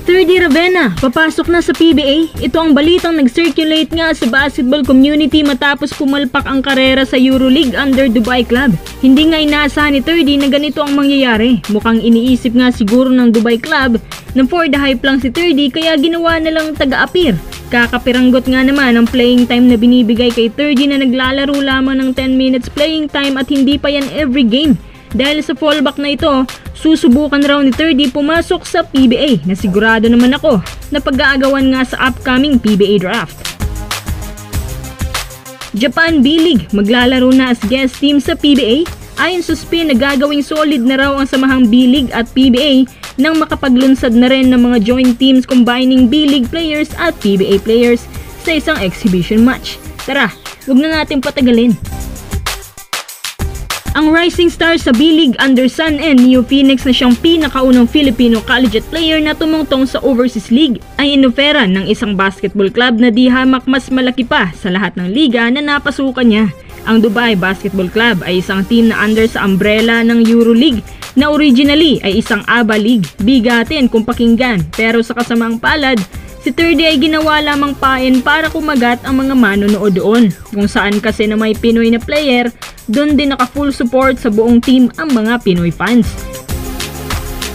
3D Ravenna, papasok na sa PBA. Ito ang balitang nag-circulate nga sa basketball community matapos pumalpak ang karera sa EuroLeague under Dubai Club. Hindi nga inaasahan ni 3D na ganito ang mangyayari. Mukhang iniisip nga siguro ng Dubai Club na for the hype lang si 3D kaya ginawa na lang taga-appear. Kakapiranggot nga naman ang playing time na binibigay kay 3D na naglalaro lamang ng 10 minutes playing time at hindi pa yan every game. Dahil sa fallback na ito, susubukan raw ni 3D pumasok sa PBA na sigurado naman ako na pag-aagawan nga sa upcoming PBA draft. Japan B-League maglalaro na as guest team sa PBA. Ayon sa Spin, nagagawing solid na raw ang samahang B-League at PBA nang makapaglunsad na rin ng mga joint teams combining B-League players at PBA players sa isang exhibition match. Tara, huwag na natin patagalin. Ang rising star sa B-League under Sun and Neo Phoenix na siyang pinakaunang Filipino collegiate player na tumungtong sa Overseas League ay inoferan ng isang basketball club na di hamak mas malaki pa sa lahat ng liga na napasukan niya. Ang Dubai Basketball Club ay isang team na under sa umbrella ng EuroLeague na originally ay isang ABA League. Bigatin kung pakinggan, pero sa kasamang palad, si 3D ay ginawa lamang pain para kumagat ang mga manonood doon. Kung saan kasi na may Pinoy na player, doon din naka full support sa buong team ang mga Pinoy fans.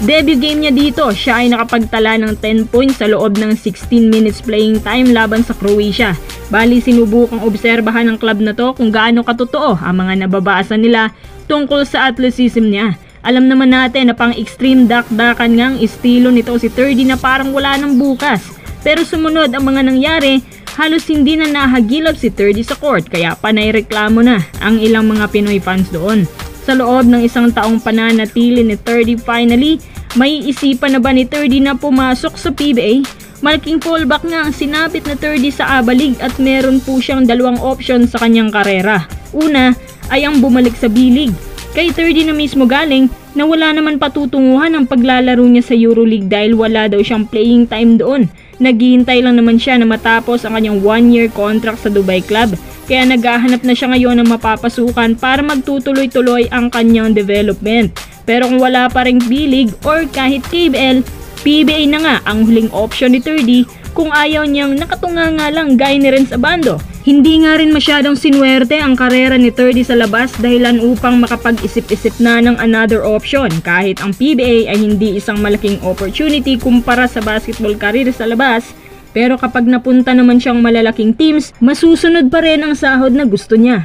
Debut game niya dito, siya ay nakapagtala ng 10 points sa loob ng 16 minutes playing time laban sa Croatia. Bali sinubukang obserbahan ng club na to kung gaano katotoo ang mga nababasa nila tungkol sa athleticism niya. Alam naman natin na pang extreme dakdakan ngang estilo nito si 3D na parang wala ng bukas. Pero sumunod ang mga nangyari, halos hindi na nahagilap si 3D sa court kaya panay reklamo na ang ilang mga Pinoy fans doon. Sa loob ng isang taong pananatili ni 3D finally, may isipan na ba ni 3D na pumasok sa PBA? Malaking fallback nga ang sinapit na 3D sa ABA League at meron po siyang dalawang option sa kanyang karera. Una ay ang bumalik sa B-League. Kay 3D na mismo galing na wala naman patutunguhan ang paglalaro niya sa EuroLeague dahil wala daw siyang playing time doon. Naghihintay lang naman siya na matapos ang kanyang 1-year contract sa Dubai Club. Kaya naghahanap na siya ngayon ng mapapasukan para magtutuloy-tuloy ang kanyang development. Pero kung wala pa ring B-League or kahit KBL, PBA na nga ang huling option ni 3D kung ayaw niyang nakatunga nga lang gaya ni Renz Abando. Hindi nga rin masyadong sinuwerte ang karera ni 3D sa labas dahilan upang makapag-isip-isip na ng another option kahit ang PBA ay hindi isang malaking opportunity kumpara sa basketball career sa labas. Pero kapag napunta naman siyang malalaking teams, masusunod pa rin ang sahod na gusto niya.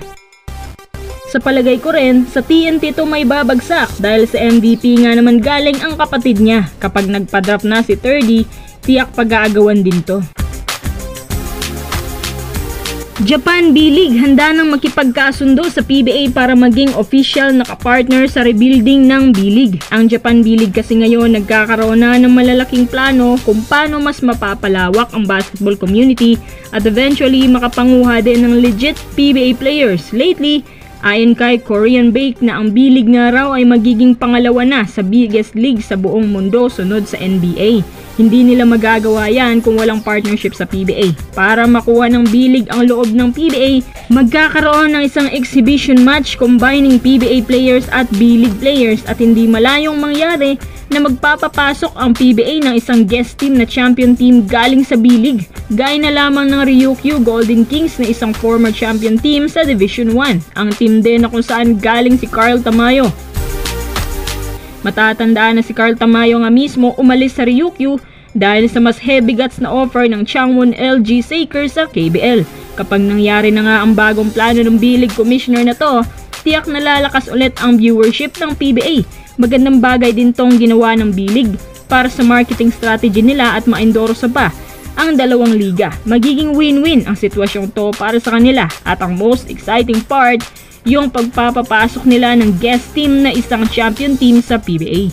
Sa palagay ko rin, sa TNT to may babagsak dahil sa MVP nga naman galing ang kapatid niya. Kapag nagpa-drop na si 3D, tiyak pag-aagawan din to. Japan B-League handa nang makipagkasundo sa PBA para maging official na kapartner sa rebuilding ng B-League. Ang Japan B-League kasi ngayon nagkakaroon na ng malalaking plano kung paano mas mapapalawak ang basketball community at eventually makapanguha din ng legit PBA players. Lately, ayon kay Korean Bake na ang B-League nga raw ay magiging pangalawa na sa biggest league sa buong mundo sunod sa NBA. Hindi nila magagawa yan kung walang partnership sa PBA. Para makuha ng B-League ang loob ng PBA, magkakaroon ng isang exhibition match combining PBA players at B-League players at hindi malayong mangyari na magpapapasok ang PBA ng isang guest team na champion team galing sa B-League. Gaya na lamang ng Ryukyu Golden Kings na isang former champion team sa Division 1. Ang team din na kung saan galing si Carl Tamayo. Matatandaan na si Carl Tamayo nga mismo umalis sa Ryukyu dahil sa mas heavy guts na offer ng Changwon LG Sakers sa KBL. Kapag nangyari na nga ang bagong plano ng B-League Commissioner na to, tiyak na lalakas ulit ang viewership ng PBA. Magandang bagay din tong ginawa ng B-League para sa marketing strategy nila at ma-endorse pa ang dalawang liga. Magiging win-win ang sitwasyong to para sa kanila at ang most exciting part, yung pagpapapasok nila ng guest team na isang champion team sa PBA.